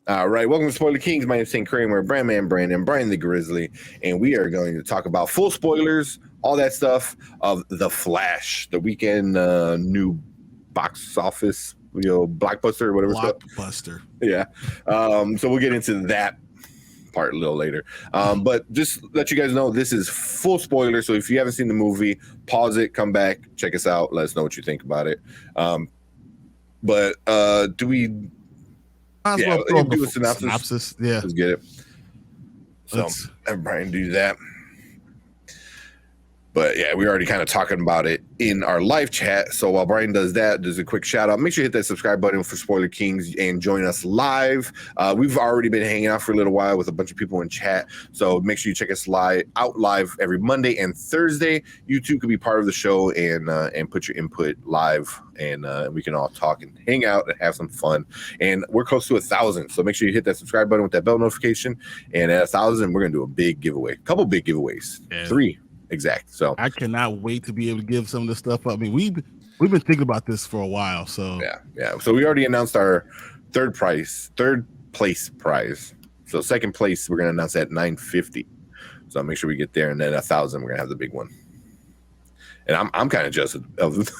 All right, welcome to Spoiler Kings. My name is St. Kramer, Brandman Brandon, Brian the Grizzly, and we are going to talk about full spoilers, all that stuff of The Flash, the weekend new box office, blockbuster or whatever. Blockbuster. Yeah. So we'll get into that part a little later. But just let you guys know, this is full spoiler. So if you haven't seen the movie, pause it, come back, check us out, let us know what you think about it. But do we... Might as well do a synopsis. Yeah. Let's get it. So Brian do that. But yeah, we're already kind of talking about it in our live chat. So while Brian does that, there's a quick shout out. Make sure you hit that subscribe button for Spoiler Kings and join us live. We've already been hanging out for a little while with a bunch of people in chat. So make sure you check us out live every Monday and Thursday. You too could be part of the show and put your input live, and we can all talk and hang out and have some fun. And we're close to 1,000. So make sure you hit that subscribe button with that bell notification. And at 1,000, we're going to do a big giveaway. A couple big giveaways. Yeah. 3. Exact. So I cannot wait to be able to give some of this stuff up. I mean, we've been thinking about this for a while. So yeah. So we already announced our third place prize. So second place we're gonna announce at $950. So make sure we get there, and then 1,000 we're gonna have the big one. And I'm kind of jealous of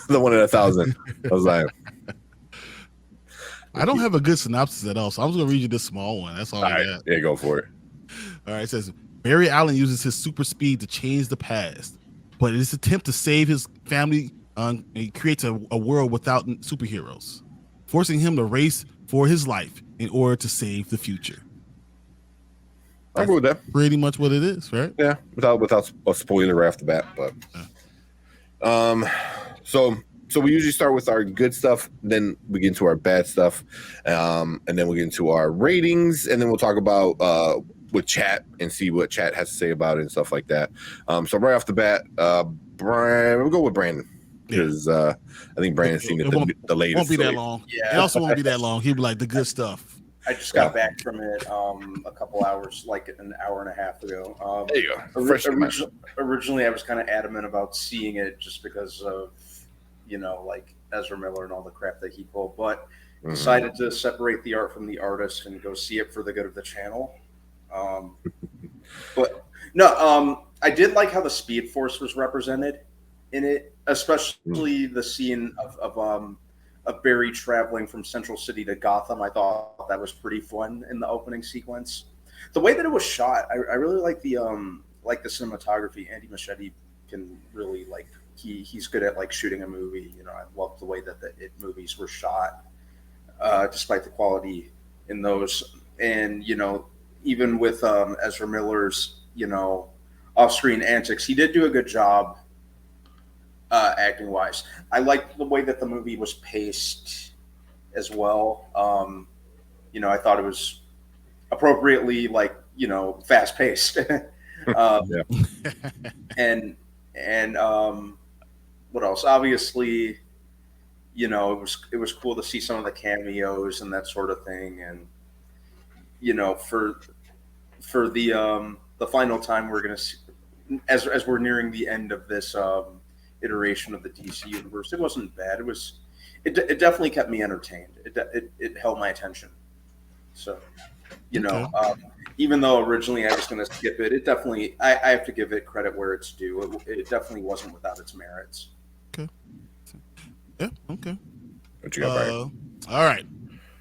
the one at 1,000. I was like, I don't have a good synopsis at all, so I'm just gonna read you this small one. That's all I got. Yeah, go for it. All right, it says Barry Allen uses his super speed to change the past, but in his attempt to save his family, he creates a world without superheroes, forcing him to race for his life in order to save the future. I'll go with that. Pretty much what it is, right? Yeah, without a spoiler right off the bat. But so we usually start with our good stuff, then we get into our bad stuff, and then we'll get into our ratings, and then we'll talk about with chat and see what chat has to say about it and stuff like that. So right off the bat, Brian, we'll go with Brandon because I think Brandon's seen the latest. It won't be that long. Yeah, it also won't be that long. He'll be like the good stuff. I just got back from it a couple hours, like an hour and a half ago. There you go. Originally, I was kind of adamant about seeing it just because of, like Ezra Miller and all the crap that he pulled, but decided to separate the art from the artist and go see it for the good of the channel. But no, I did like how the Speed Force was represented in it, especially the scene of Barry traveling from Central City to Gotham. I thought that was pretty fun in the opening sequence. The way that it was shot, I really like the cinematography. Andy Muschietti can really he's good at shooting a movie. I love the way that the It movies were shot, despite the quality in those, and even with Ezra Miller's, off-screen antics, he did do a good job acting-wise. I liked the way that the movie was paced as well. I thought it was appropriately, fast-paced. And what else? Obviously, it was cool to see some of the cameos and that sort of thing, and for the final time we're gonna see, as we're nearing the end of this iteration of the DC universe, it wasn't bad. It definitely kept me entertained. It held my attention. So, even though originally I was gonna skip it, it definitely I have to give it credit where it's due. It definitely wasn't without its merits. Okay. Yeah. Okay. What you got, Brian? All right.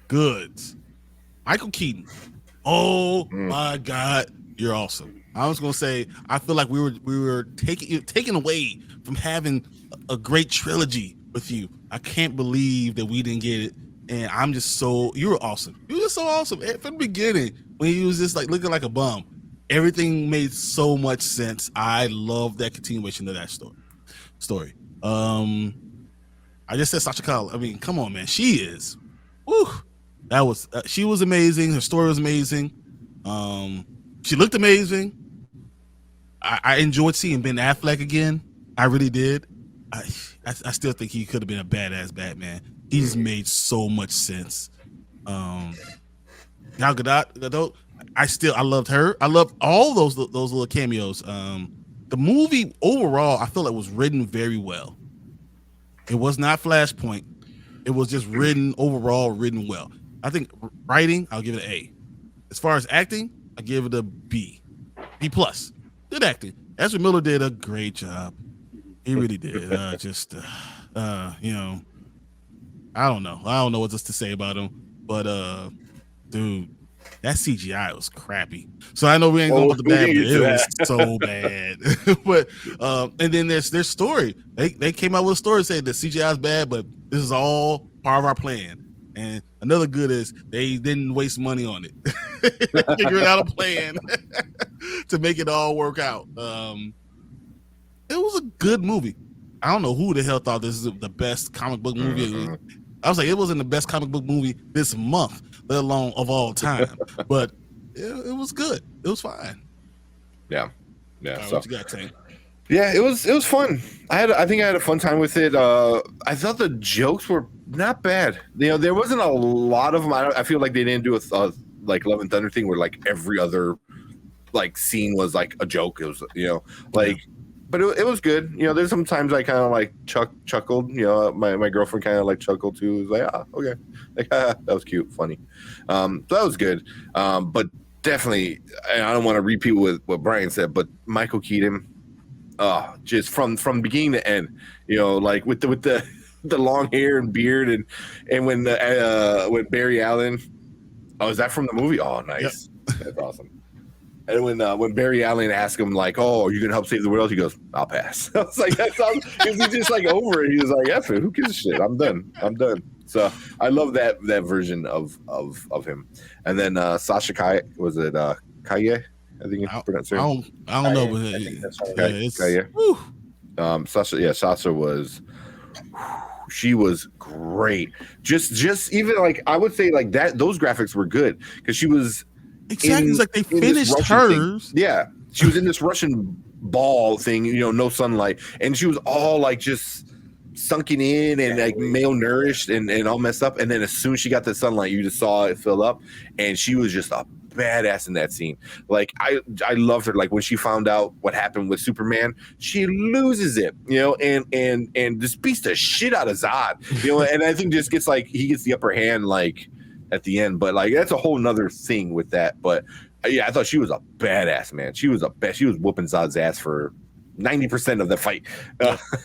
Goods. Michael Keaton. Oh my God, you're awesome. I was gonna say, I feel like we were taken away from having a great trilogy with you. I can't believe that we didn't get it, and I'm just you were awesome. You were so awesome from the beginning when he was just looking like a bum. Everything made so much sense. I love that continuation of that story. I just said Sasha Kyle. I mean, come on, man, she is. Woo. She was amazing. Her story was amazing. She looked amazing. I enjoyed seeing Ben Affleck again. I really did. I still think he could have been a badass Batman. He's made so much sense. Gal Gadot. I loved her. I loved all those little cameos. The movie overall, I feel like was written very well. It was not Flashpoint. It was just written well. I think writing, I'll give it an A. as far as acting, I give it a B plus. Good acting. Ezra Miller did a great job. He really did. You know, I don't know what else to say about him, but dude, that CGI was crappy. So I know we ain't going with the bad, but it was so bad. But and then their story. They came out with a story saying that CGI is bad, but this is all part of our plan. And another good is they didn't waste money on it. Figuring out a plan to make it all work out. It was a good movie. I don't know who the hell thought this is the best comic book movie. Mm-hmm. I was like, it wasn't the best comic book movie this month, let alone of all time. But it was good. It was fine. Yeah. Right, so what you got, Tank? Yeah, it was fun. I think I had a fun time with it. I thought the jokes were not bad. You know, there wasn't a lot of them. I feel like they didn't do a like Love and Thunder thing where like every other like scene was like a joke. It was, you know, like, but it was good. You know, there's sometimes I kind of like chuckled. You know, my girlfriend kind of like chuckled too. It was like, okay, like that was cute, funny. So that was good. But definitely, I don't want to repeat what Brian said, but Michael Keaton. Just from beginning to end, you know, like with the long hair and beard and when Barry Allen, is that from the movie? Oh, nice, yep. That's awesome. And when Barry Allen asked him like, "Oh, are you gonna help save the world?" He goes, "I'll pass." I was like, "That's awesome." He's just like over it. He was like, "F it, who gives a shit? I'm done. So I love that version of him. And then Sasha Kaye, was it Kaye? I think you pronounce her. I don't know, but I think that's right. Sasha was. She was great. Just even like I would say like that. Those graphics were good because she was exactly like they finished hers. Thing. Yeah, she was in this Russian ball thing. You know, no sunlight, and she was all like just sunken in and like malnourished and all messed up. And then as soon as she got the sunlight, you just saw it fill up, and she was just a badass in that scene. Like I loved her. Like when she found out what happened with Superman, she loses it, you know, and just beats the shit out of Zod, you know, and I think just gets like he gets the upper hand like at the end, but like that's a whole nother thing with that. But yeah, I thought she was a badass, man. She was whooping Zod's ass for 90% of the fight,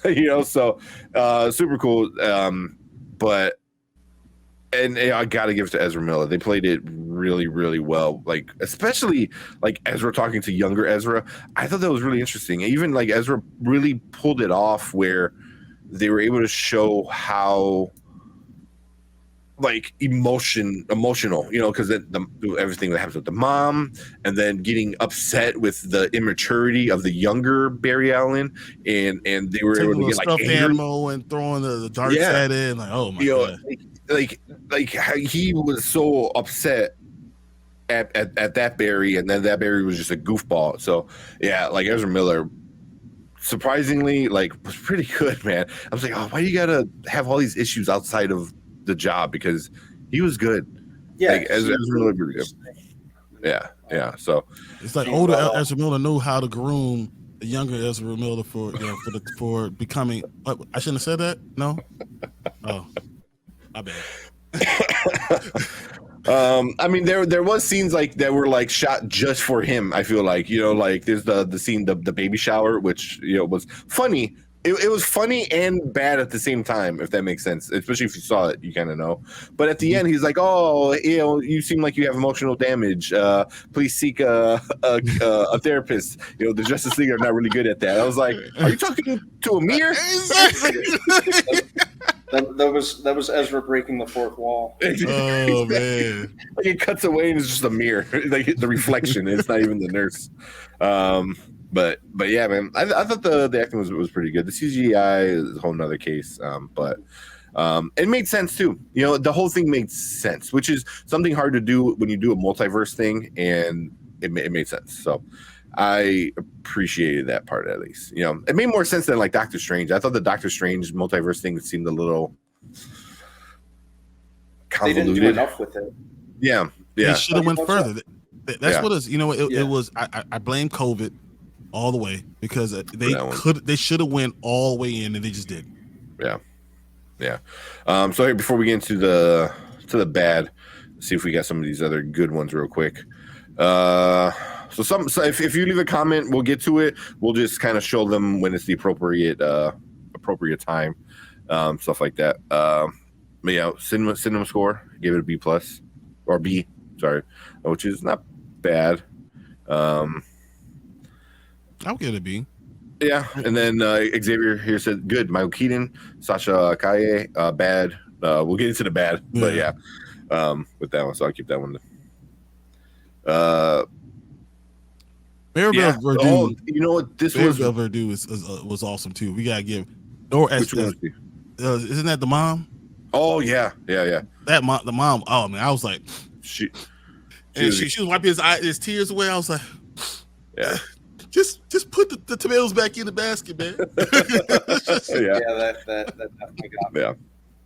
you know, so super cool. But and I gotta give it to Ezra Miller. They played it really, really well. Like, especially like Ezra talking to younger Ezra. I thought that was really interesting. Even like Ezra really pulled it off where they were able to show how like emotional, you know, because everything that happens with the mom, and then getting upset with the immaturity of the younger Barry Allen, and they were able to get like stuffed animal and throwing the darts at it, and like, oh my god. Like how he was so upset at that Barry, and then that Barry was just a goofball. So yeah, like Ezra Miller, surprisingly, like was pretty good, man. I was like, oh, why do you gotta have all these issues outside of the job? Because he was good. Yeah, like, Ezra Miller, pretty good. Yeah. So it's like older Ezra Miller knew how to groom the younger Ezra Miller for becoming. I shouldn't have said that. No. Oh. My bad. I mean, there was scenes like that were like shot just for him. I feel like, you know, like there's the scene, the baby shower, which, you know, was funny. It was funny and bad at the same time, if that makes sense. Especially if you saw it, you kind of know. But at the end, he's like, "Oh, you know, you seem like you have emotional damage. Please seek a therapist." You know, the Justice League are not really good at that. I was like, "Are you talking to a mirror?" That was Ezra breaking the fourth wall. Oh man! Like it cuts away and it's just a mirror, like the reflection. It's not even the nurse. But yeah, man, I thought the acting was pretty good. The CGI is a whole nother case. But it made sense too. You know, the whole thing made sense, which is something hard to do when you do a multiverse thing, and it made sense. So I appreciated that part, at least. You know, it made more sense than like Doctor Strange. I thought the Doctor Strange multiverse thing seemed a little convoluted. They didn't do enough with it. Yeah. They should have went further. That's what it is. You know, it was. I blame COVID all the way because they should have went all the way in and they just didn't. Yeah. So here, before we get into the bad, see if we got some of these other good ones real quick. So if you leave a comment, we'll get to it. We'll just kind of show them when it's the appropriate time, stuff like that. But yeah, cinema score, give it a B plus or B, sorry, which is not bad. I'll give it a B. Yeah, and then Xavier here said good. Michael Keaton, Sasha Kaye, bad. We'll get into the bad, but yeah, with that one, so I'll keep that one. Maribel Verdú. Oh, you know what? This Maribel Verdú was awesome too. We gotta give. Or which one isn't that the mom? Oh yeah. That mom, the mom. Oh man, I was like, she was wiping his tears away. I was like, yeah. Just put the tomatoes back in the basket, man. That definitely got me.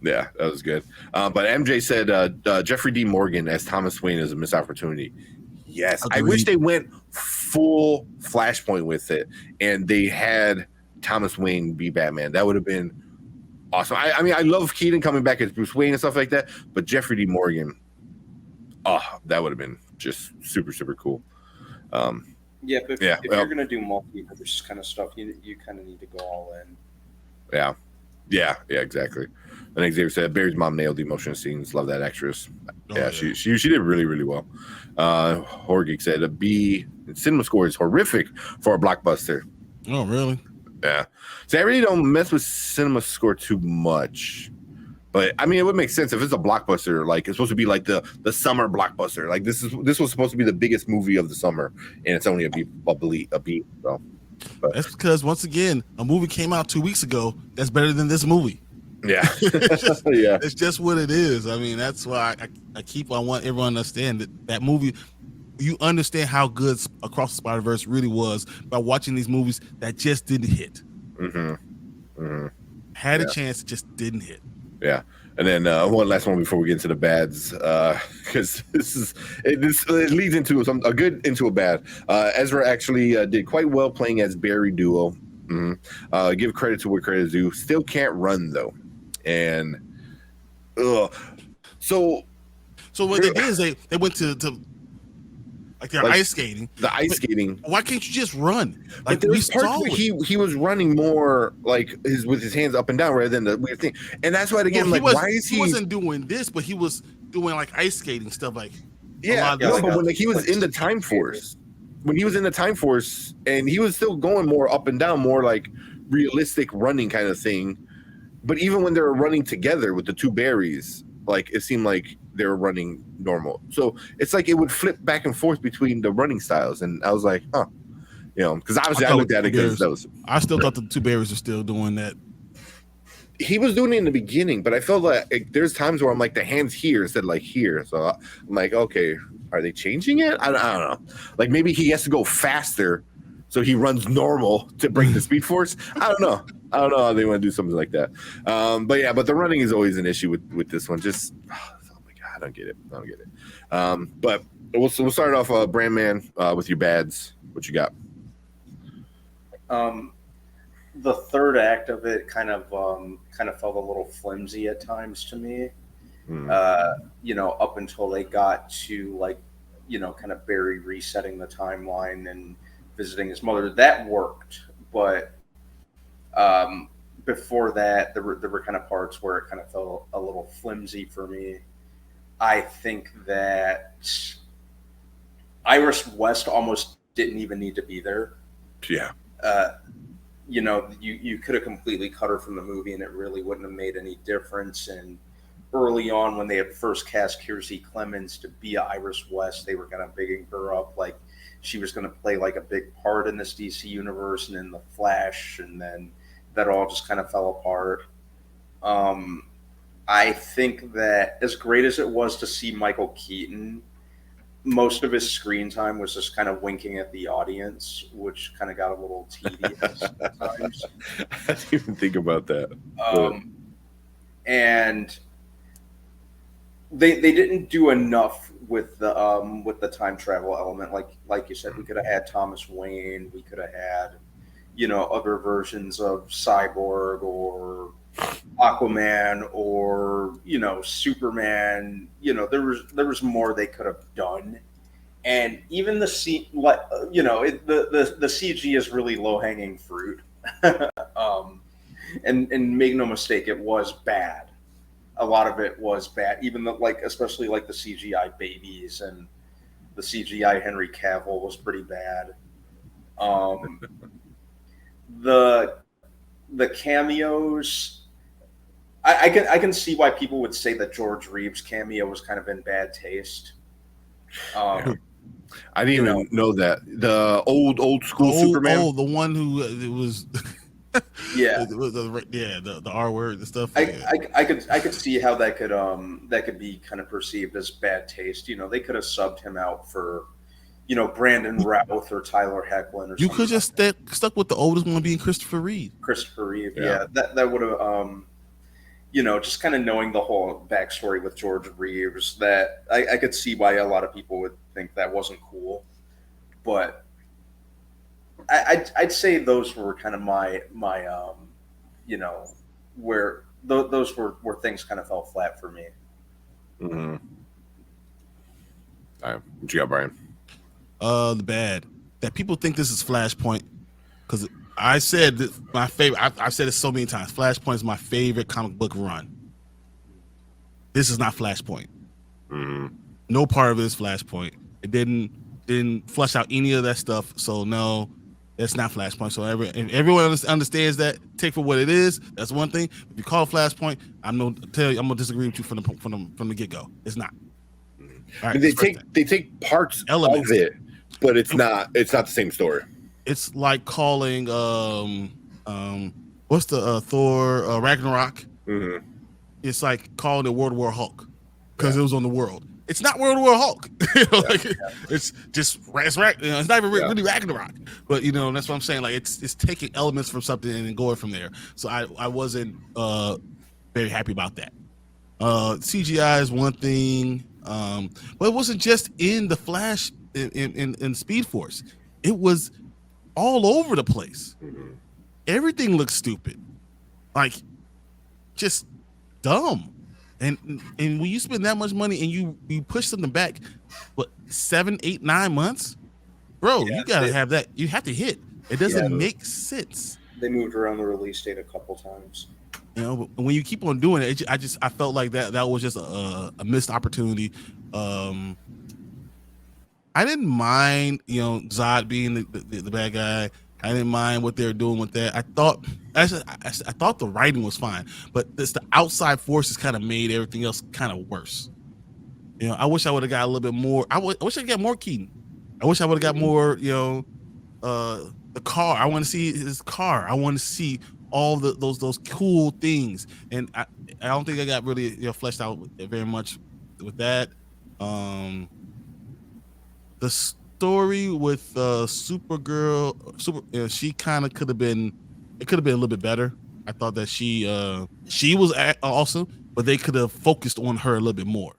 Yeah, that was good. But MJ said Jeffrey D. Morgan as Thomas Wayne is a missed opportunity. Yes, agreed. I wish they went full Flashpoint with it, and they had Thomas Wayne be Batman. That would have been awesome. I mean, I love Keaton coming back as Bruce Wayne and stuff like that, but Jeffrey D. Morgan, that would have been just super, super cool. Yeah, but if you're gonna do multiverse kind of stuff, you kind of need to go all in. Yeah, exactly. And Xavier said Barry's mom nailed the emotional scenes. Love that actress. She did really, really well. Horgeek said a B. Cinema score is horrific for a blockbuster. Oh, really? Yeah. So I really don't mess with cinema score too much. But I mean, it would make sense if it's a blockbuster. Like it's supposed to be like the summer blockbuster. Like this was supposed to be the biggest movie of the summer, and it's only a B. So, that's because once again, a movie came out 2 weeks ago that's better than this movie. Yeah, it's just what it is. I mean, that's why I want everyone to understand that movie. You understand how good Across the Spider-Verse really was by watching these movies that just didn't hit. Had a chance, just didn't hit. Yeah, and then one last one before we get into the bads, because it leads into a good into a bad. Ezra actually did quite well playing as Barry Duo. Give credit to where credit is due. Still can't run though, and so what they did is they went to like they're ice skating. The ice skating. Why can't you just run? Like there was parts where he was running more like with his hands up and down rather than the weird thing. And that's why again, why is he wasn't doing this, but he was doing like ice skating stuff like but when he was in the Time Force, and he was still going more up and down, more like realistic running kind of thing. But even when they were running together with the two Barrys, like it seemed like they were running normal. So it's like it would flip back and forth between the running styles. And I was like, because obviously I looked at it because those. I still thought the two Barrys were still doing that. He was doing it in the beginning, but I felt like there's times where I'm like the hands here instead of like here. So I'm like, okay, are they changing it? I don't know. Like maybe he has to go faster so he runs normal to break the speed force. I don't know how they want to do something like that. But the running is always an issue with this one. Just I don't get it. But we'll start off, Brandman, with your bads. What you got? The third act of it kind of felt a little flimsy at times to me. Up until they got to kind of Barry resetting the timeline and visiting his mother, that worked. But before that, there were kind of parts where it kind of felt a little flimsy for me. I think that Iris West almost didn't even need to be there. Yeah. You could have completely cut her from the movie and it really wouldn't have made any difference. And early on, when they had first cast Kiersey Clemons to be Iris West, they were kind of bigging her up like she was going to play like a big part in this DC universe and in the Flash, and then that all just kind of fell apart. I think that as great as it was to see Michael Keaton, most of his screen time was just kind of winking at the audience, which kind of got a little tedious at times. I didn't even think about that. And they didn't do enough with the time travel element. Like you said, we could have had Thomas Wayne, we could have had other versions of Cyborg or Aquaman or Superman. There was more they could have done, and even the the CG is really low hanging fruit. And make no mistake, it was bad. A lot of it was bad, even though especially the CGI babies and the CGI Henry Cavill was pretty bad. The cameos, I can see why people would say that George Reeves' cameo was kind of in bad taste. I didn't even know that the old school Superman. Oh, the one who it was. Yeah, the R word and stuff. I could see how that could be kind of perceived as bad taste. They could have subbed him out for Brandon Routh or Tyler Hoechlin or you could just stuck with the oldest one being Christopher Reeve. Yeah, that would have just kind of knowing the whole backstory with George Reeves, that I could see why a lot of people would think that wasn't cool, but I'd say those were kind of my where those were where things kind of fell flat for me. Mm-hmm. All right, what you got, Brian? The bad that people think this is Flashpoint, because I said that my favorite. I've said it so many times. Flashpoint is my favorite comic book run. This is not Flashpoint. Mm-hmm. No part of it is Flashpoint. It didn't flush out any of that stuff. So no, it's not Flashpoint. So everyone understands that. Take for what it is. That's one thing. If you call it Flashpoint, I'm gonna disagree with you from the get go. It's not. Right, they take elements of it, but it's not the same story. It's like calling what's the Thor Ragnarok? Mm-hmm. It's like calling it World War Hulk because it was on the world. It's not World War Hulk. It's just it's not even really Ragnarok. But that's what I'm saying. Like it's taking elements from something and then going from there. So I wasn't very happy about that. CGI is one thing, but it wasn't just in the Flash in Speed Force. It was all over the place. Mm-hmm. Everything looks stupid, like just dumb. And when you spend that much money and you push something back, 7, 8, 9 months, bro, you gotta have that. You have to hit. It doesn't make sense. They moved around the release date a couple times. But when you keep on doing it, I felt like that was just a missed opportunity. I didn't mind Zod being the bad guy. I didn't mind what they were doing with that. I thought the writing was fine, but the outside forces kind of made everything else kind of worse. I wish I would have got a little bit more. I wish I got more Keaton. I wish I would have got more. The car. I want to see his car. I want to see all those cool things, and I don't think I got really fleshed out very much with that. The story with SuperGirl, she kind of could have been. It could have been a little bit better. I thought that she was awesome, but they could have focused on her a little bit more.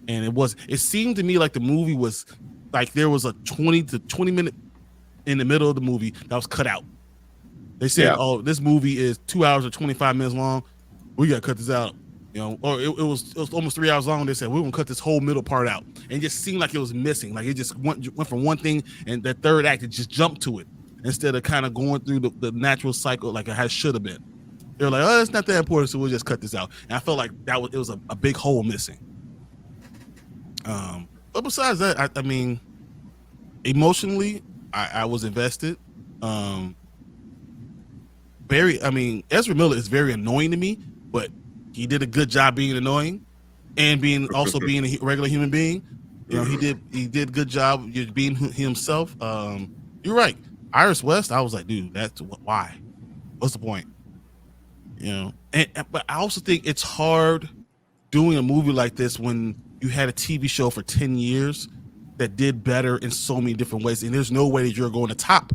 And it seemed to me like the movie was like there was a 20 minute in the middle of the movie that was cut out. They said, "Oh, this movie is 2 hours or 25 minutes long. We got to cut this out." Or it was almost 3 hours long. They said, "We're gonna cut this whole middle part out," and it just seemed like it was missing. Like it just went from one thing, and that third act it just jumped to it instead of kind of going through the natural cycle like it should have been. They were like, "Oh, it's not that important, so we'll just cut this out." And I felt like it was a big hole missing. But besides that, I mean, emotionally, I was invested. Ezra Miller is very annoying to me, but he did a good job being annoying and being a regular human being. He did a good job being himself. You're right. Iris West, I was like, dude, that's why. What's the point? But I also think it's hard doing a movie like this when you had a TV show for 10 years that did better in so many different ways, and there's no way that you're going to top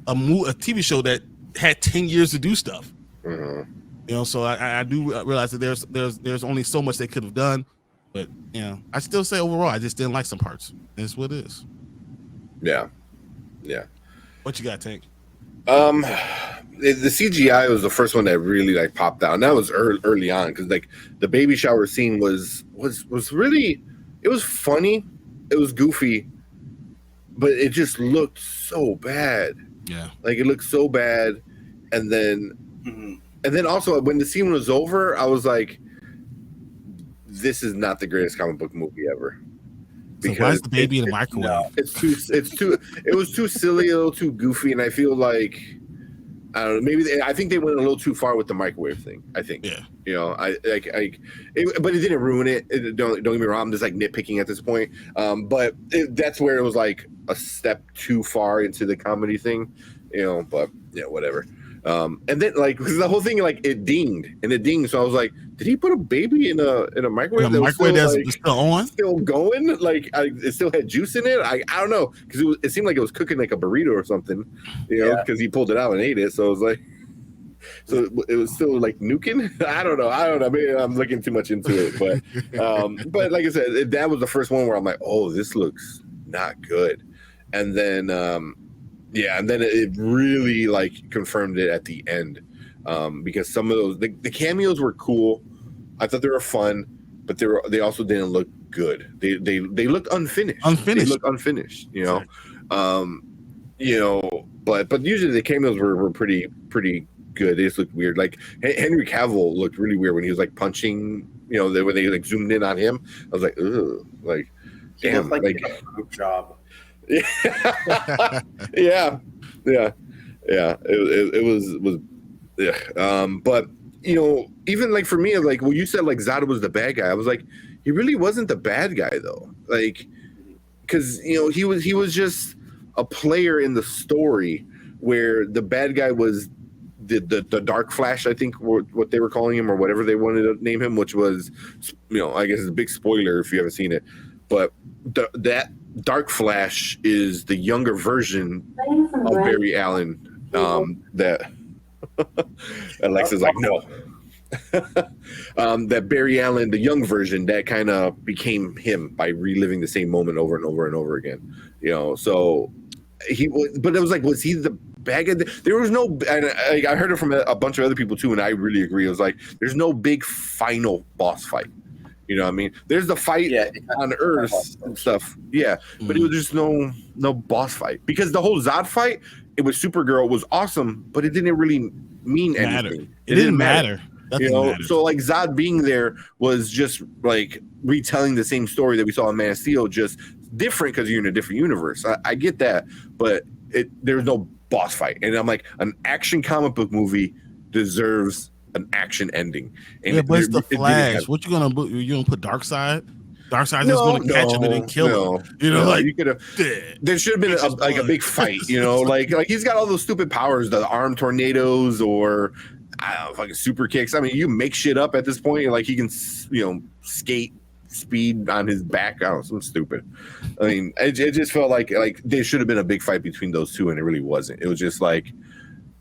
a TV show that had 10 years to do stuff. Mm-hmm. So I do realize that there's only so much they could have done, but I still say overall I just didn't like some parts. It's what it is. Yeah. What you got, Tank? the CGI was the first one that really like popped out, and that was early on because like the baby shower scene was really, it was funny, it was goofy, but it just looked so bad. Yeah, like it looked so bad, and then also when the scene was over, I was like, this is not the greatest comic book movie ever. So why is the baby in the microwave? No, it was too silly, a little too goofy, and I feel like I don't know. I think they went a little too far with the microwave thing. I think, Yeah. you know, but it didn't ruin it. Don't get me wrong. I'm just like nitpicking at this point. But that's where it was like a step too far into the comedy thing, you know. But yeah, whatever. And then like the whole thing, like it dinged, so I was like, did he put a baby in a microwave? The microwave that's still on, still going? Like it still had juice in it. I don't know, because it seemed like it was cooking like a burrito or something, you know, because he pulled it out and ate it. So it was like, so it was still like nuking. I don't know. Maybe I'm looking too much into it, but like I said, that was the first one where I'm like, oh, this looks not good, and then. And then it really like confirmed it at the end, because some of those the cameos were cool. I thought they were fun, but they also didn't look good. They looked unfinished. They looked unfinished, you know. You know, but usually the cameos were pretty good. They just looked weird. Like Henry Cavill looked really weird when he was like punching. You know, when they like zoomed in on him, I was like, ugh, like damn, like a good job. yeah. It was but you know, even like for me, like when you said like Zod was the bad guy, I was like, he really wasn't the bad guy though, like, because you know he was just a player in the story where the bad guy was the Dark Flash, I think what they were calling him, or whatever they wanted to name him, which was, you know, I guess it's a big spoiler if you haven't seen it, but that Dark Flash is the younger version of Barry Allen. That Alexa's like, no. That Barry Allen, the young version, that kind of became him by reliving the same moment over and over and over again. You know, so but it was like, was he the bad guy? There was no, and I heard it from a bunch of other people too, and I really agree. It was like, there's no big final boss fight. You know what I mean? There's the fight on Earth and stuff. Yeah. But it was just no boss fight. Because the whole Zod fight, it was SuperGirl, was awesome, but it didn't really mean anything. It didn't matter. You know, so like Zod being there was just like retelling the same story that we saw in Man of Steel, just different because you're in a different universe. I get that, but there's no boss fight. And I'm like, an action comic book movie deserves an action ending. And yeah, but it's the Flash. What you gonna put? You gonna put Darkseid? Darkseid's just gonna catch him and then kill him. You know, like you could have. There should have been a big fight. You know, like he's got all those stupid powers, the arm tornadoes, or I don't know, fucking super kicks. I mean, you make shit up at this point. Like he can, you know, skate speed on his back. I don't know, something stupid. I mean, it just felt like there should have been a big fight between those two, and it really wasn't. It was just like,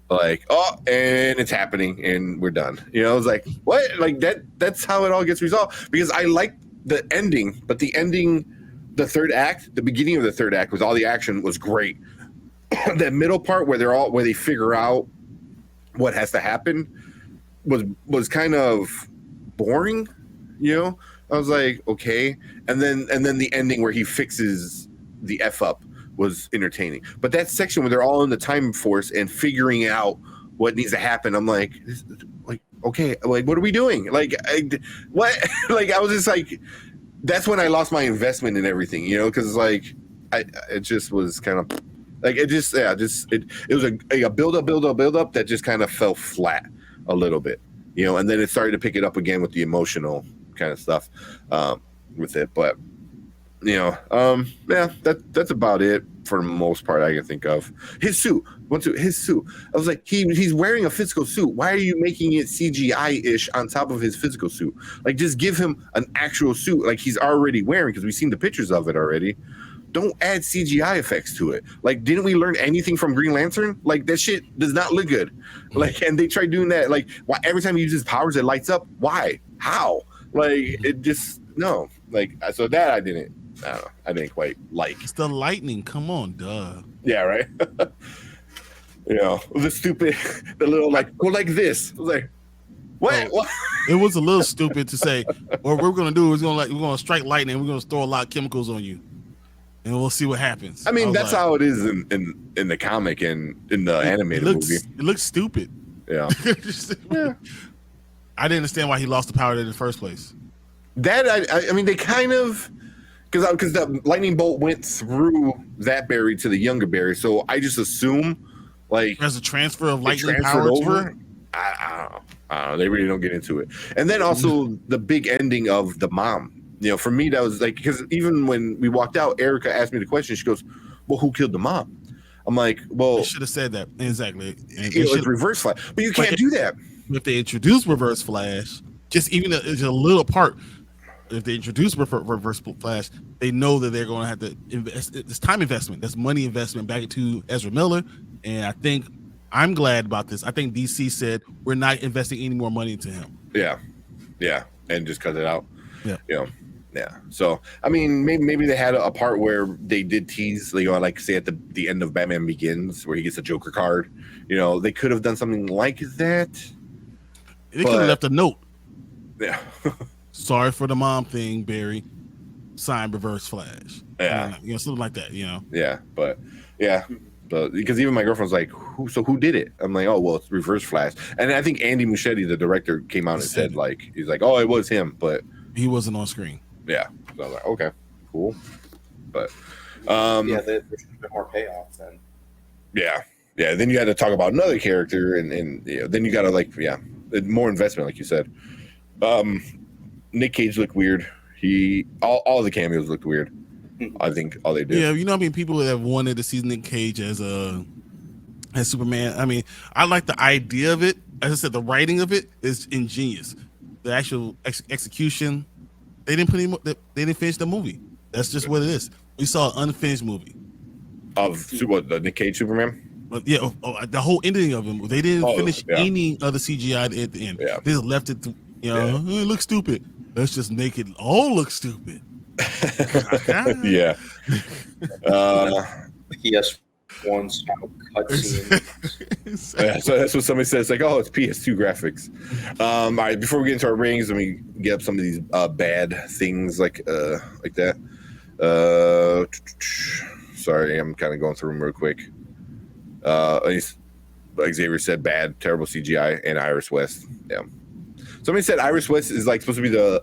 oh, and it's happening and we're done. You know, I was like, what? Like that's how it all gets resolved. Because I like the ending, but the ending, the third act, the beginning of the third act with all the action was great. That middle part where they figure out what has to happen was kind of boring, you know? I was like, okay. And then the ending where he fixes the F up was entertaining. But that section where they're all in the time force and figuring out what needs to happen, I'm like, okay, like what are we doing? Like, what? Like, I was just like, that's when I lost my investment in everything, you know, because like, it just was kind of like it was a build up that just kind of fell flat a little bit, you know, and then it started to pick it up again with the emotional kind of stuff with it, but. You know, that's about it for the most part I can think of. His suit. I was like, he's wearing a physical suit. Why are you making it CGI-ish on top of his physical suit? Like, just give him an actual suit like he's already wearing, because we've seen the pictures of it already. Don't add CGI effects to it. Like, didn't we learn anything from Green Lantern? Like, that shit does not look good. Like, and they try doing that. Like, why every time he uses powers, it lights up? Why? How? Like, it just, no. Like, so that I don't know. I didn't quite like. It's the lightning. Come on, duh. Yeah, right. You know, the little like go like this. I was like, what? Oh, it was a little stupid to say, what we're gonna do is we're gonna strike lightning, we're gonna throw a lot of chemicals on you, and we'll see what happens. I mean, that's like, how it is in the comic and in the animated movie. It looks stupid. Yeah. Yeah. I didn't understand why he lost the power in the first place. That I mean, they kind of because the lightning bolt went through that Barry to the younger Barry, so I just assume like there's a transfer of lightning transferred power over. I don't know. They really don't get into it. And then also the big ending of the mom. You know, for me that was like because even when we walked out, Erica asked me the question. She goes, "Well, who killed the mom?" I'm like, "Well, they should have said that exactly." It's Reverse Flash, but you can't do that. If they introduce Reverse Flash, just even it's a little part. If they introduce Reverse Flash, they know that they're going to have to invest. It's time investment. That's money investment back into Ezra Miller, and I think I'm glad about this. I think DC said we're not investing any more money into him. Yeah, and just cut it out. Yeah, yeah. So I mean, maybe they had a part where they did tease, you know, like say at the end of Batman Begins, where he gets a Joker card. You know, they could have done something like that. They could have left a note. Yeah. Sorry for the mom thing, Barry. Signed Reverse Flash. Yeah. You know, something like that, you know. Yeah, but because even my girlfriend's like, who did it? I'm like, oh well, it's Reverse Flash. And I think Andy Muschietti, the director, came out and said like, he's like, oh, it was him, but he wasn't on screen. Yeah. So I was like, okay, cool. But there should have been more payoff then. Yeah. Then you had to talk about another character, and you know, then you got to more investment, like you said. Nick Cage looked weird. All the cameos looked weird. I think all they did. Yeah, you know, I mean, people that have wanted to see Nick Cage as Superman. I mean, I like the idea of it. As I said, the writing of it is ingenious. The actual execution, they didn't put any. They didn't finish the movie. That's just what it is. We saw an unfinished movie of the Nick Cage Superman. But the whole ending of him, they didn't finish any other CGI at the end. Yeah. They just left it to, it looks stupid. Let's just make it all look stupid. Yeah. PS1 style cutscene. Yeah, so that's what somebody says, like, oh, it's PS2 graphics. All right, before we get into our ratings, let me get up some of these bad things like that. Sorry, I'm kind of going through them real quick. Like Xavier said, bad, terrible CGI, and Iris West. Yeah. Somebody said Iris West is like supposed to be the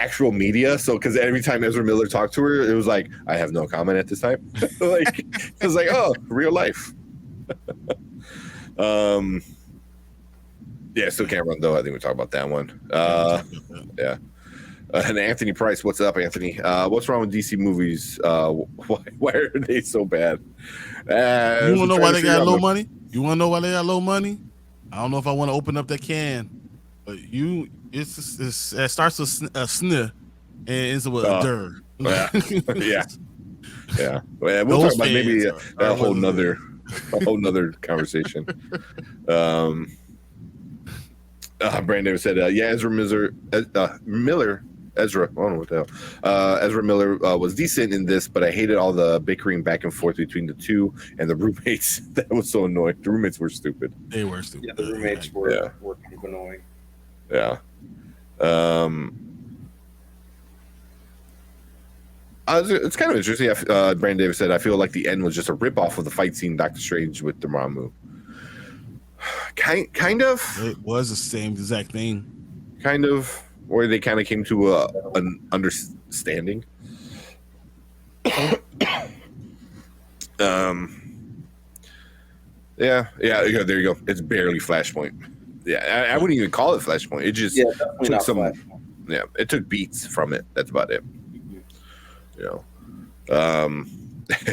actual media. So, because every time Ezra Miller talked to her, it was like, I have no comment at this time. Like, it was like, oh, real life. Yeah, still can't run though. I think we talked about that one. Yeah. And Anthony Price, what's up, Anthony? What's wrong with DC movies? Why are they so bad? You want to know why they got low money? You want to know why they got low money? I don't know if I want to open up that can, but it starts with a sn and ends with a der. Yeah. Well, we'll talk about maybe a whole nother conversation. Brandon Davis said, Ezra Miller. Ezra, I don't know what the hell. Ezra Miller was decent in this, but I hated all the bickering back and forth between the two and the roommates. That was so annoying. The roommates were stupid. They were stupid. Yeah, the roommates were kind of annoying. Yeah. It's kind of interesting. Brandon Davis said, I feel like the end was just a ripoff of the fight scene Doctor Strange with Dormammu. Kind of. It was the same exact thing. Kind of. Where they kind of came to an understanding. Yeah, there you go. It's barely Flashpoint. Yeah, I wouldn't even call it Flashpoint. It just took some. Flashpoint. Yeah, it took beats from it. That's about it. You know,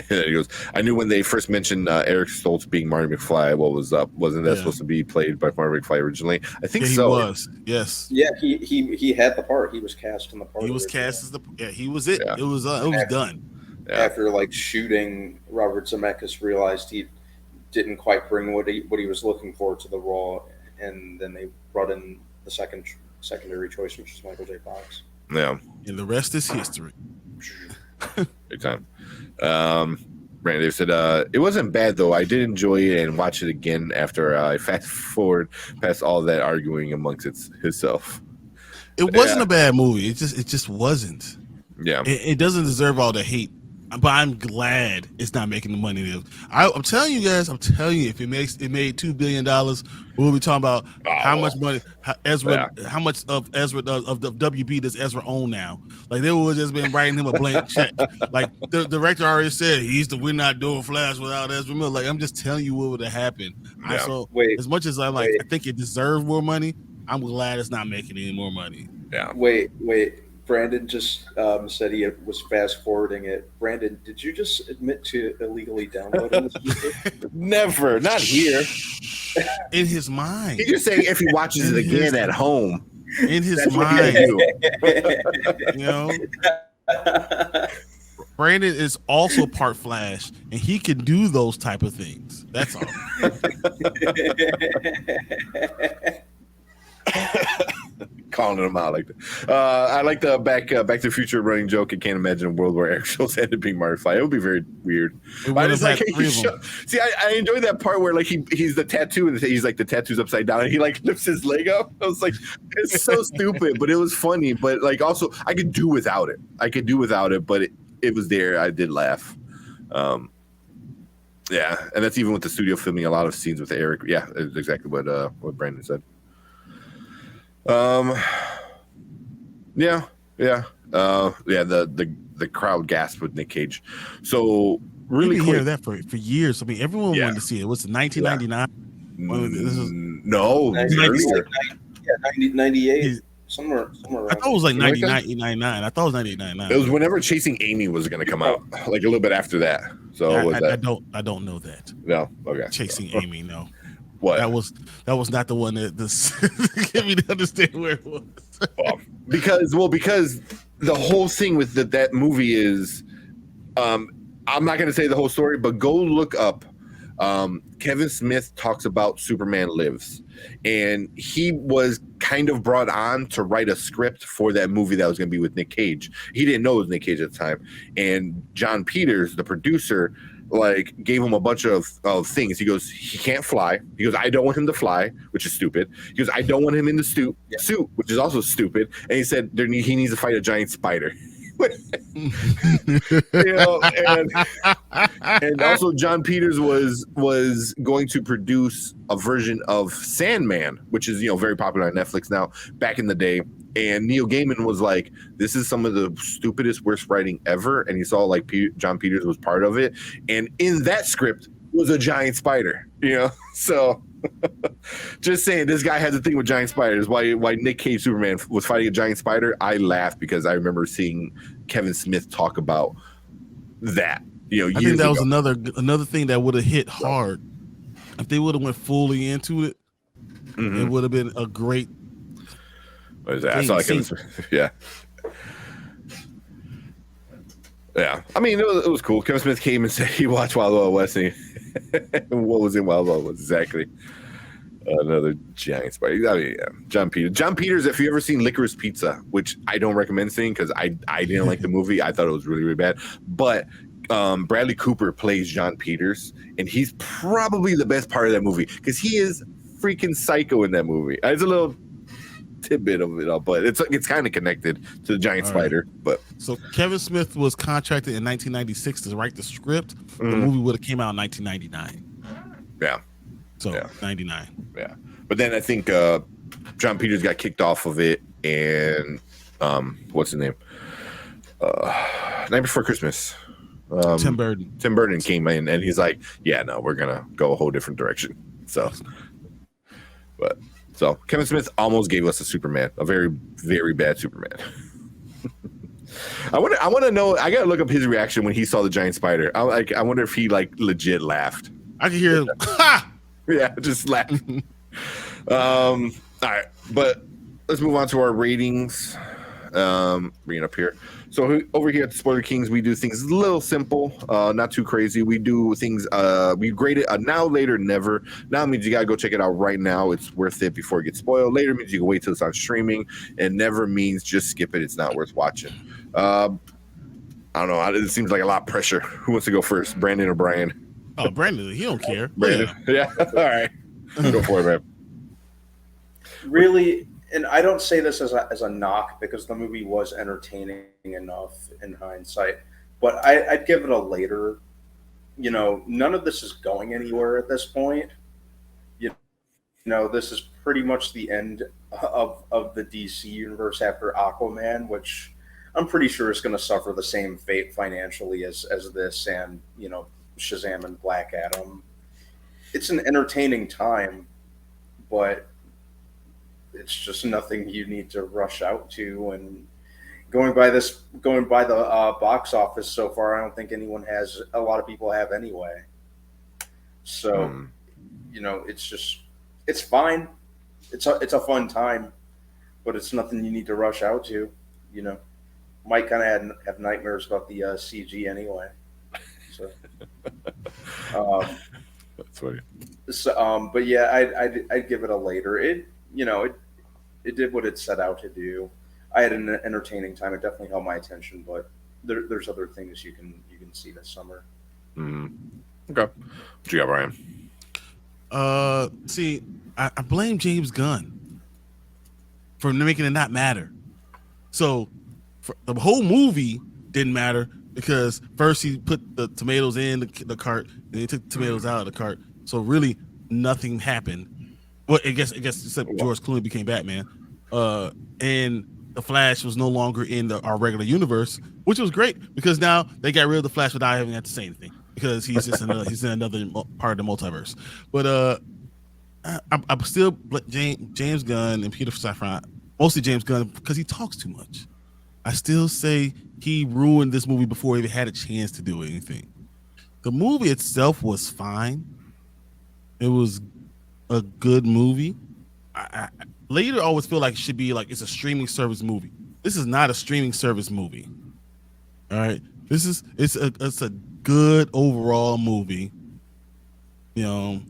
he goes, I knew when they first mentioned Eric Stoltz being Marty McFly, what was up? Wasn't that supposed to be played by Marty McFly originally? I think so. He was. Yes. Yeah, he had the part. He was cast in the part. He was cast as the. Yeah, he was it. Yeah. It was done. Yeah. After like shooting, Robert Zemeckis realized he didn't quite bring what he was looking for to the role, and then they brought in the secondary choice, which is Michael J. Fox. Yeah. And the rest is history. Big time. Brandon said, it wasn't bad though. I did enjoy it and watch it again after I fast forward past all that arguing amongst itself. It wasn't a bad movie. It just wasn't. Yeah. It doesn't deserve all the hate. But I'm glad it's not making the money it is. I'm telling you guys, if it made $2 billion, we'll be talking about how much money how much of Ezra of the WB does Ezra own now. Like they would have just been writing him a blank check. Like the director already said, we're not doing Flash without Ezra Miller. Like I'm just telling you what would have happened. Yeah. So as much as I think it deserved more money, I'm glad it's not making any more money. Yeah. Wait. Brandon just said he was fast forwarding it. Brandon, did you just admit to illegally downloading this movie? Never, not here. In his mind. He's just saying if he watches it again at home. In his mind. You know? Brandon is also part Flash, and he can do those type of things. That's all. Calling him out like that. I like the Back to the Future running joke. I can't imagine a world where Eric Schultz ended up being Marty McFly. It would be very weird. I enjoyed that part where like he's the tattoo and he's like the tattoo's upside down and he like lifts his leg up. I was like, it's so stupid, but it was funny. But like also I could do without it. But it was there. I did laugh. Yeah, and that's even with the studio filming a lot of scenes with Eric. Yeah, it's exactly what Brandon said. The crowd gasped with Nick Cage. So really quick, hear that for years. I mean, everyone wanted to see it. What's it, 1999? No, 98. Somewhere around. I thought it was like 99. I thought it was 98, It was whenever Chasing Amy was going to come out, like a little bit after that. So I don't know that. No, okay. Chasing Amy, no. What? That was not the one that get me to understand where it was. because the whole thing with that movie is, I'm not going to say the whole story, but go look up. Kevin Smith talks about Superman Lives, and he was kind of brought on to write a script for that movie that was going to be with Nick Cage. He didn't know it was Nick Cage at the time, and John Peters, the producer, like gave him a bunch of things. He goes, he can't fly. He goes, I don't want him to fly, which is stupid. He goes, I don't want him in the suit, which is also stupid. And he said he needs to fight a giant spider. And also John Peters was going to produce a version of Sandman, which is very popular on Netflix now, back in the day. And Neil Gaiman was like, this is some of the stupidest, worst writing ever. And he saw like John Peters was part of it. And in that script was a giant spider, So just saying, this guy has a thing with giant spiders. Why Nick Cage Superman was fighting a giant spider, I laughed because I remember seeing Kevin Smith talk about that. I think that was another thing that would have hit hard. If they would have went fully into it, it would have been a great. What is that? I saw Kevin Smith. Yeah. I mean, it was cool. Kevin Smith came and said he watched Wild Wild West. And what was in Wild Wild West? Exactly. Another giant spider. I mean, John Peters. John Peters, if you ever seen Licorice Pizza, which I don't recommend seeing because I didn't like the movie. I thought it was really, really bad. But Bradley Cooper plays John Peters, and he's probably the best part of that movie because he is freaking psycho in that movie. It's a little tidbit of it all, but it's kind of connected to the giant spider. But so Kevin Smith was contracted in 1996 to write the script. The movie would have came out in 1999. Yeah. So 99. Yeah. But then I think John Peters got kicked off of it, and what's his name? Night Before Christmas. Tim Burton. Tim Burton came in, and he's like, "Yeah, no, we're gonna go a whole different direction." So Kevin Smith almost gave us a Superman, a very, very bad Superman. I want to know. I gotta look up his reaction when he saw the giant spider. I wonder if he like legit laughed. I can hear him. Ha! Yeah, just laugh. All right, but let's move on to our ratings. Bring it up here. So over here at the Spoiler Kings, we do things a little simple, not too crazy. We do things, we grade it a now, later, never. Now means you got to go check it out right now. It's worth it before it gets spoiled. Later means you can wait till it's on streaming. And never means just skip it. It's not worth watching. I don't know. It seems like a lot of pressure. Who wants to go first, Brandon or Brian? Oh, Brandon, he don't care. Brandon, yeah. All right, go for it, man. Really, and I don't say this as a knock because the movie was entertaining enough in hindsight, but I'd give it a later. You know, none of this is going anywhere at this point. You know, this is pretty much the end of the DC universe after Aquaman, which I'm pretty sure is going to suffer the same fate financially as this and, you know, Shazam and Black Adam. It's an entertaining time, but it's just nothing you need to rush out to. And going by the box office so far, I don't think a lot of people have anyway. So, you know, it's fine. It's a fun time, but it's nothing you need to rush out to. You know, might kind of have nightmares about the CG anyway. So, that's funny. So, but yeah, I'd give it a later. It did what it set out to do. I had an entertaining time. It definitely held my attention, but there's other things you can see this summer. Okay, what you got, Brian? See, I blame James Gunn for making it not matter. So the whole movie didn't matter because first he put the tomatoes in the cart, and he took the tomatoes out of the cart. So really, nothing happened. Well, I guess except George Clooney became Batman, and the Flash was no longer in our regular universe, which was great because now they got rid of the Flash without having to say anything because he's just he's in another part of the multiverse. But I'm still James Gunn and Peter Safran, mostly James Gunn because he talks too much. I still say he ruined this movie before he even had a chance to do anything. The movie itself was fine. It was a good movie. I later always feel like it should be like it's a streaming service movie. This is not a streaming service movie. All right, it's a good overall movie. You know,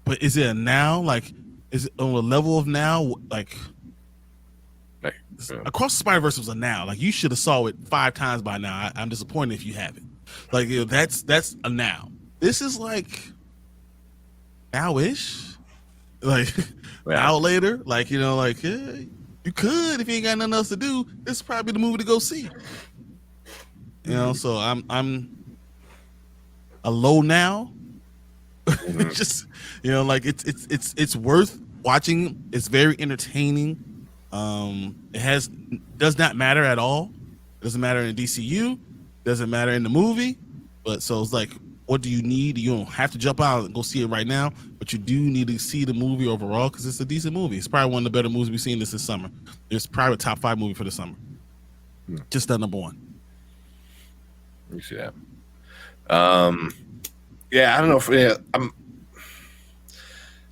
but is it a now? Like, is it on a level of now? Like, Across the Spider-Verse was a now. Like, you should have saw it 5 times by now. I'm disappointed if you haven't. Like, you know, that's a now. This is like now-ish. Like now later, like, you know, like you could if you ain't got nothing else to do. This is probably the movie to go see. You know, so I'm a low now. Just, you know, like it's worth watching. It's very entertaining. It does not matter at all. It doesn't matter in DCU. Doesn't matter in the movie. But so it's like, what do you need? You don't have to jump out and go see it right now, but you do need to see the movie overall because it's a decent movie. It's probably one of the better movies we've seen this summer. It's probably a top 5 movie for the summer. Just not number 1. You see that? Yeah, I don't know if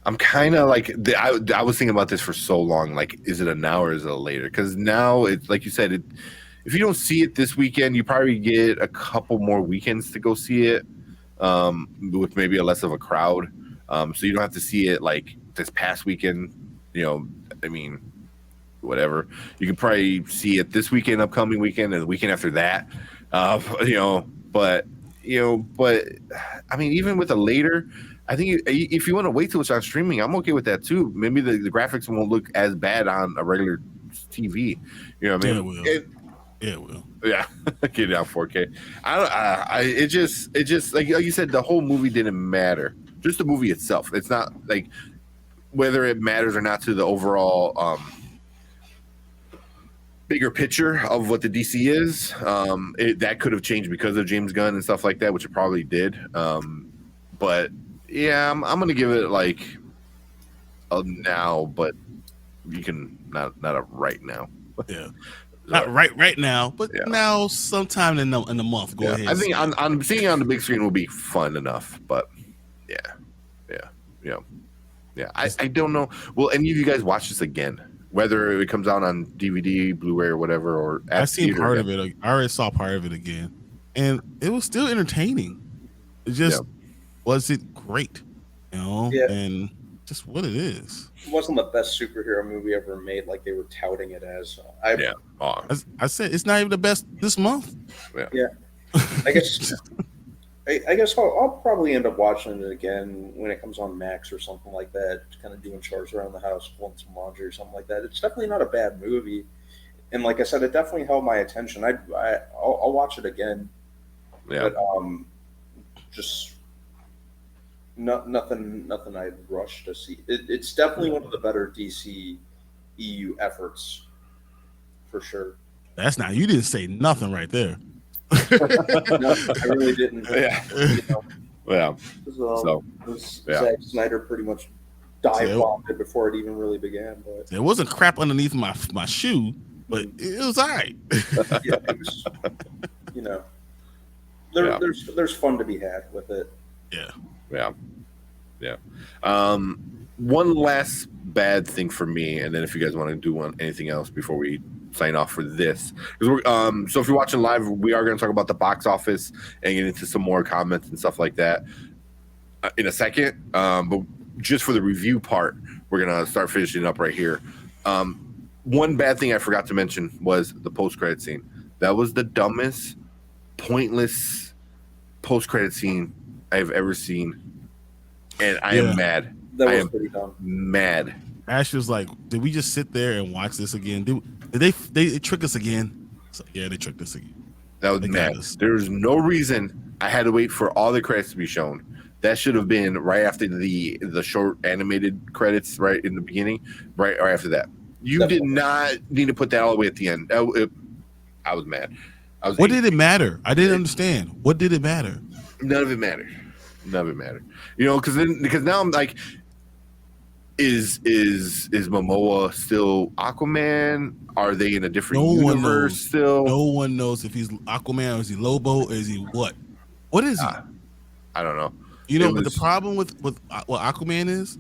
I'm kind of like I was thinking about this for so long. Like, is it a now or is it a later? Because now it's like you said, if you don't see it this weekend, you probably get a couple more weekends to go see it. With maybe a less of a crowd, so you don't have to see it like this past weekend. You know, I mean, whatever. You can probably see it this weekend, upcoming weekend, and the weekend after that. But I mean, even with a later, I think if you want to wait till it's on streaming, I'm okay with that too. Maybe the graphics won't look as bad on a regular TV. You know what I mean? It will. Yeah, get it out 4K. It just like you said, the whole movie didn't matter. Just the movie itself. It's not like whether it matters or not to the overall bigger picture of what the DC is. That could have changed because of James Gunn and stuff like that, which it probably did. But yeah, I'm gonna give it like a now, but you can not a right now. Yeah. Not right now, but now sometime in the month. Go ahead. I think on seeing it on the big screen will be fun enough, but yeah. I don't know. Will any of you guys watch this again? Whether it comes out on DVD, Blu-ray, or whatever, or I've seen part of it. I already saw part of it again, and it was still entertaining. It just wasn't great, you know, and just what it is. It wasn't the best superhero movie ever made, like they were touting it as. I said it's not even the best this month. Yeah. I guess I guess I'll probably end up watching it again when it comes on Max or something like that. Just kind of doing chores around the house, pulling some laundry or something like that. It's definitely not a bad movie, and like I said, it definitely held my attention. I'll watch it again. Yeah. But just nothing I'd rush to see. It's definitely one of the better DCEU efforts for sure. That's not. You didn't say nothing right there. No, I really didn't. Yeah. You know, Yeah. so Zack Snyder pretty much dive-bombed it before it even really began. But there wasn't crap underneath my shoe, but it was all right. yeah, it was, you know, there's fun to be had with it. Yeah. One last bad thing for me, and then if you guys want to do anything else before we sign off for this, because so if you're watching live, we are going to talk about the box office and get into some more comments and stuff like that in a second. But just for the review part, we're going to start finishing up right here. One bad thing I forgot to mention was the post-credit scene. That was the dumbest, pointless post-credit scene I've ever seen, and I am mad. That was pretty dumb. Mad. Ash was like, "Did we just sit there and watch this again? Did they trick us again?" So, yeah, they tricked us again. That was mad. There was no reason I had to wait for all the credits to be shown. That should have been right after the short animated credits, right in the beginning, right after that. You did not need to put that all the way at the end. I was mad. What did it matter? I didn't understand. What did it matter? None of it mattered. You know, because now I'm like, is Momoa still Aquaman? Are they in a different universe still? No one knows if he's Aquaman or is he Lobo or is he what? What is he? I don't know. You know, but the problem with what Aquaman is,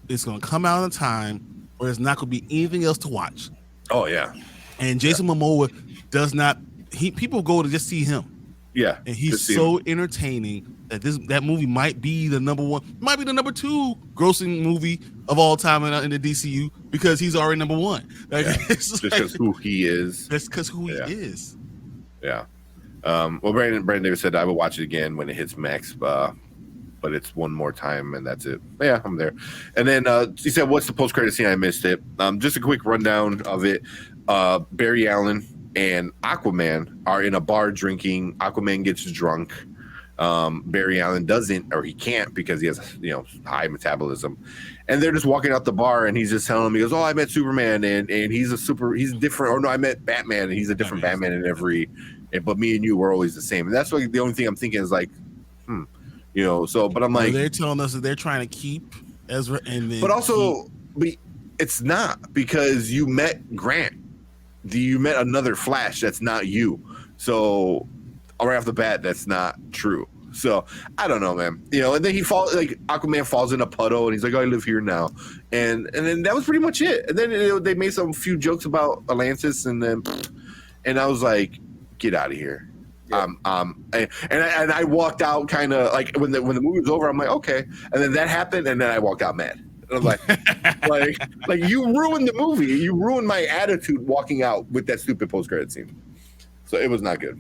it's going to come out in a time where there's not going to be anything else to watch. Oh yeah. And Jason Momoa does not. People go to just see him. Yeah, and he's so entertaining that that movie might be the number 1, might be the number 2 grossing movie of all time in the DCU because he's already number 1. Like, just because who he is. That's because who he is. Yeah. Well, Brandon Davis said I will watch it again when it hits Max, but it's one more time and that's it. Yeah, I'm there. And then he said, "What's the post-credit scene? I missed it." Just a quick rundown of it. Barry Allen and Aquaman are in a bar drinking. Aquaman gets drunk. Barry Allen doesn't, or he can't because he has, high metabolism. And they're just walking out the bar, and he's just telling him, he goes, "Oh, I met Superman, and he's different." Or no, I met Batman, and he's a different Batman in every. But me and you were always the same. And that's like the only thing I'm thinking is like, So, but I'm like, they're telling us that they're trying to keep Ezra, and then but also, it's not because you met Grant. You met another Flash that's not you. So right off the bat, that's not true. So I don't know, man. And then Aquaman falls in a puddle and he's like, "Oh, I live here now." And then that was pretty much it. And then they made some few jokes about Atlantis and I was like, "Get out of here." Yeah. And I walked out kind of like when the movie was over, I'm like, "Okay." And then that happened and then I walked out mad. I'm like, like you ruined the movie. You ruined my attitude walking out with that stupid post-credit scene. So it was not good.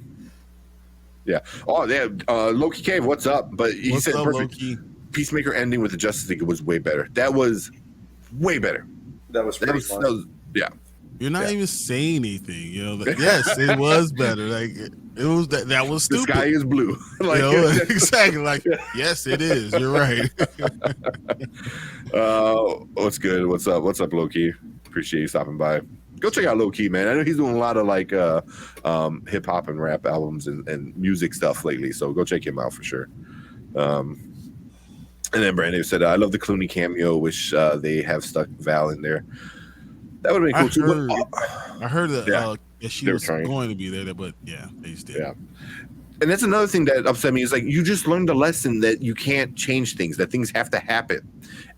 Yeah. Oh, yeah. Loki Cave, what's up? But he said perfect. Loki? Peacemaker ending with the Justice League was way better. That was way better. That was pretty fun. Yeah. You're not even saying anything. Yes, it was better. Like it was that was stupid. The sky is blue. Exactly. Like yes, it is. You're right. What's good? What's up, Loki? Appreciate you stopping by. Go check out Loki, man. I know he's doing a lot of hip hop and rap albums and music stuff lately. So go check him out for sure. And then Brandon said, "I love the Clooney cameo. Wish they have stuck Val in there." That would have been cool too. I heard that she was going to be there, but yeah, they just did. Yeah. And that's another thing that upset me is like you just learned a lesson that you can't change things, that things have to happen.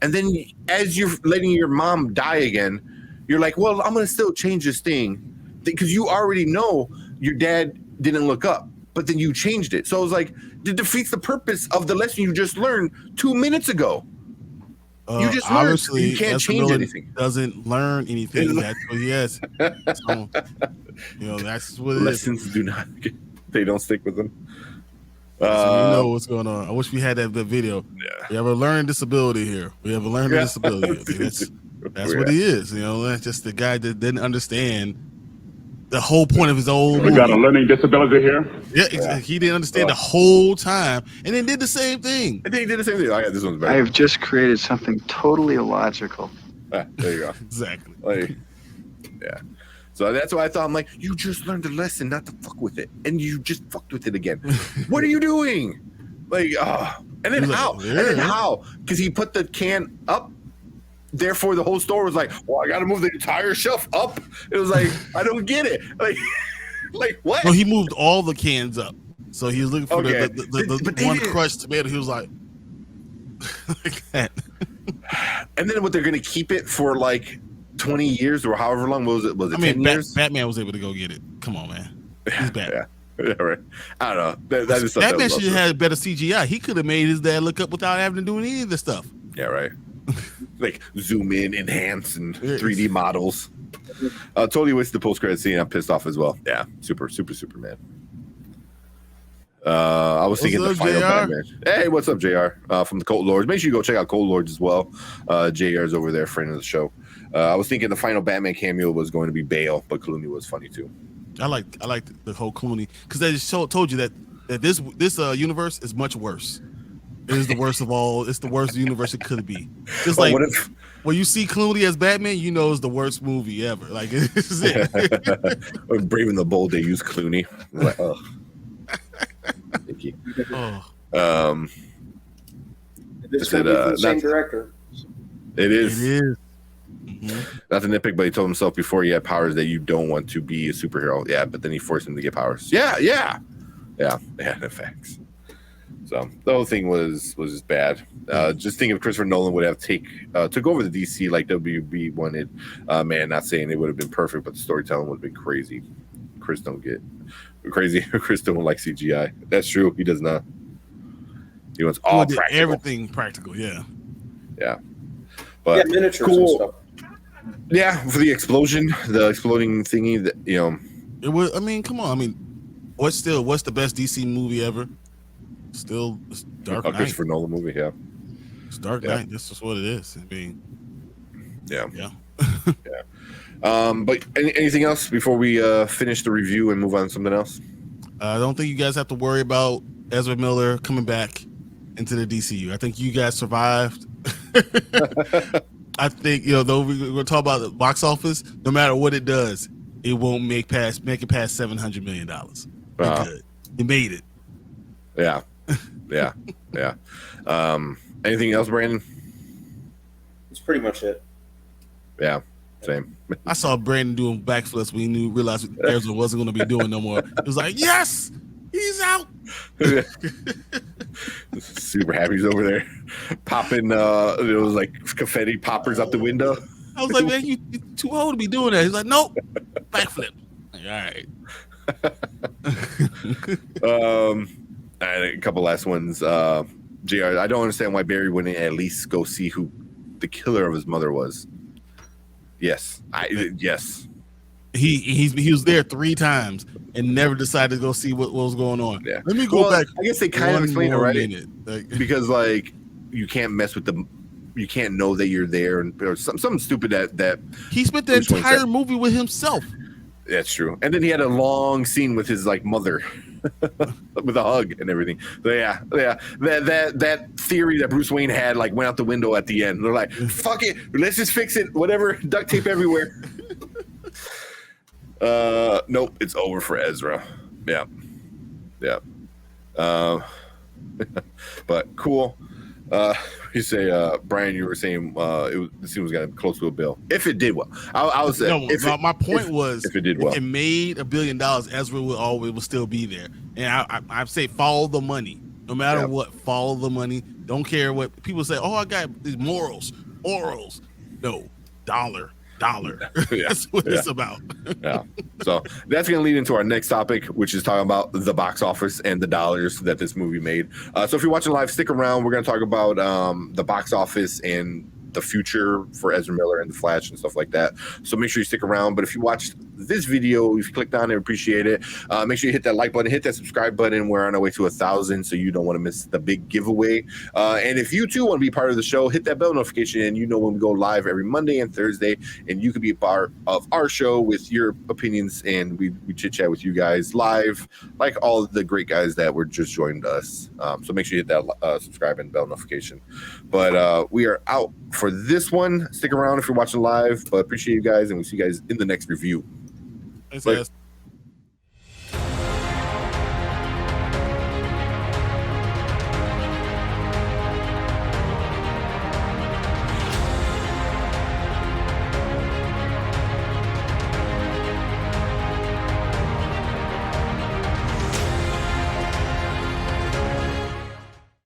And then as you're letting your mom die again, you're like, well, I'm going to still change this thing because you already know your dad didn't look up, but then you changed it. So it was like, it defeats the purpose of the lesson you just learned 2 minutes ago. You just learned you can't change anything. Doesn't learn anything. That's what he has. So, that's what it lessons is. do not they don't stick with them. So you know what's going on. I wish we had that video. Yeah. We have a learning disability here. We have a learning disability. That's what he is. You know, that's just the guy that didn't understand the whole point of his own movie. We got a learning disability here. Yeah, he didn't understand the whole time, and then did the same thing. I think he did the same thing. Oh, yeah, this one's better. I have just created something totally illogical. There you go. Exactly. Like, yeah. So that's why I thought, I'm like, you just learned a lesson not to fuck with it, and you just fucked with it again. What are you doing? Like, and then how? And then how? Because he put the can up. Therefore, the whole store was like, well, I got to move the entire shelf up. It was like, I don't get it. Like what? Well, he moved all the cans up. So he was looking for Okay. the one crushed tomato. He was like that. And then what, they're going to keep it for like 20 years or however long was it? Was it 10 years? Batman was able to go get it. Come on, man. He's Batman. Yeah, right. I don't know. That is Batman should have had better CGI. He could have made his dad look up without having to do any of this stuff. Yeah, right. Like zoom in, enhance, and 3D models. Totally wasted the post-credit scene. I'm pissed off as well. Yeah, super man. I was thinking the final Batman. Hey, what's up, JR? From the Cult Lords. Make sure you go check out Cult Lords as well. JR's over there, friend of the show. I was thinking the final Batman cameo was going to be Bale, but Clooney was funny too. I like the whole Clooney because they just told you that this universe is much worse. It is the worst of all. It's the worst universe it could be. Just like when you see Clooney as Batman, you know it's the worst movie ever. Like this is it. Brave and the Bold, they use Clooney. Like, oh. Thank you. This movie from the same director. It is. It is. Mm-hmm. Not to nitpick, but he told himself before he had powers that you don't want to be a superhero. Yeah, but then he forced him to get powers. Yeah, no facts. So the whole thing was just bad. Just think if Christopher Nolan would have took over the DC like WB wanted, man, not saying it would have been perfect, but the storytelling would have been crazy. Chris don't like CGI. That's true. He does not. He wants all practical. Everything practical, yeah. But miniatures cool. and stuff. Yeah, for the exploding thingy that It was. I mean, come on. I mean, what's the best DC movie ever? Still, it's Dark Knight. Christopher Nolan movie, yeah. It's Dark Knight. That's just what it is. I mean, yeah. But anything else before we finish the review and move on to something else? I don't think you guys have to worry about Ezra Miller coming back into the DCU. I think you guys survived. I think though we're gonna talk about the box office. No matter what it does, it won't make it past $700 million. It made it. Yeah. Anything else, Brandon? That's pretty much it. Yeah, same. I saw Brandon doing backflips when he realized Ezra wasn't going to be doing no more. It was like, yes, he's out. Super happy he's over there popping. It was like confetti poppers out the window. I was like, man, you too old to be doing that. He's like, nope, backflip. Like, all right. A couple last ones. JR, I don't understand why Barry wouldn't at least go see who the killer of his mother was. Yes. He was there 3 times and never decided to go see what was going on. Yeah. Let me go back. I guess they kind of explained it, right? Because you can't mess with you can't know that you're there, or something stupid that he spent the entire movie with himself. That's true. And then he had a long scene with his mother. With a hug and everything. So yeah. That theory that Bruce Wayne had went out the window at the end. They're like, fuck it, let's just fix it. Whatever, duct tape everywhere. Nope, it's over for Ezra. Yeah. But cool. You say, Brian, you were saying the scene was getting close to $1 billion. If it did well, I was saying. My point was, if it did well, if it made $1 billion, Ezra will still be there. And I say follow the money, no matter what. Follow the money. Don't care what people say. Oh, I got these morals. No, dollar. That's what it's about. Yeah. So that's going to lead into our next topic, which is talking about the box office and the dollars that this movie made. So if you're watching live, stick around. We're going to talk about the box office and the future for Ezra Miller and the Flash and stuff like that. So make sure you stick around. But if you watched this video. If you clicked on it, appreciate it. Make sure you hit that like button, hit that subscribe button. We're on our way to 1,000, so you don't want to miss the big giveaway. And if you too want to be part of the show, hit that bell notification, and you know when we go live every Monday and Thursday, and you can be a part of our show with your opinions, and we chit chat with you guys live, like all the great guys that were just joined us. So make sure you hit that subscribe and bell notification. But we are out for this one. Stick around if you're watching live, but appreciate you guys, and we'll see you guys in the next review. Thanks, Bye. guys.